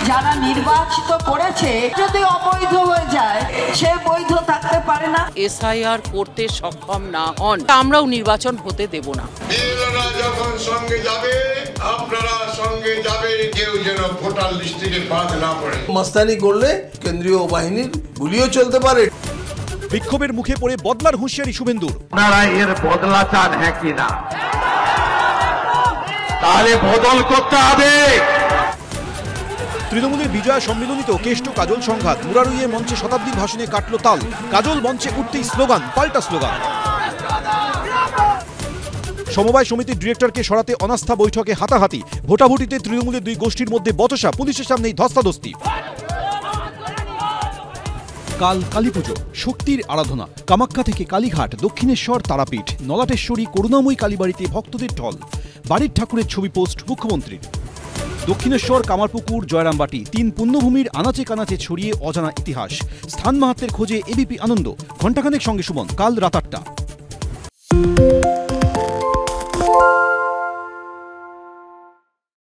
যারা নির্বাচিত করেছে যদি অবৈধ হয়ে যায় সে বৈধ থাকতে পারে না। এসআইআর করতে সক্ষম না হন আমরাও নির্বাচন হতে দেব না। বিএলওরা যখন সঙ্গে যাবে আপনারা সঙ্গে যাবে, কেউ যেন ভোটার লিস্ট থেকে বাদ না পড়ে। মাস্তানি করলে কেন্দ্রীয় বাহিনীর গুলিও চলতে পারে। বিক্ষোভের মুখে পড়ে বদলার হুঁশিয়ারি শুভেন্দুর। আপনারা এর বদলা চান হ্যাঁ কিনা? তাহলে বদল করতে হবে। তৃণমূলের বিজয়া সম্মিলনীতেও কেষ্ট কাজল সংঘাত। মুরারুইয়ে মঞ্চে শতাব্দীর ভাষণে কাটল তাল। কাজল মঞ্চে উঠতেই স্লোগান, পাল্টা স্লোগান। সমবায় সমিতির ডিরেক্টরকে সরাতে অনাস্থা বৈঠকে হাতাহাতি। ভোটাভুটিতে তৃণমূলের দুই গোষ্ঠীর মধ্যে বচসা, পুলিশের সামনেই ধস্তাধস্তি। কাল কালীপুজো, শক্তির আরাধনা। কামাখ্যা থেকে কালীঘাট, দক্ষিণেশ্বর, তারাপীঠ, নলাটেশ্বরী, করুণাময়ী কালীবাড়িতে ভক্তদের ঢল। বাড়ির ঠাকুরের ছবি পোস্ট মুখ্যমন্ত্রীর। দক্ষিণেশ্বর, কামারপুকুর, জয়রামবাটি, 3 পুণ্যভূমির আনাচে কানাচে ছড়িয়ে অজানা ইতিহাস। স্থান মাহাত্ম্যের খোঁজে এবিপি আনন্দ। ঘণ্টাখানেক সঙ্গে সুমন, কাল রাত 8টা।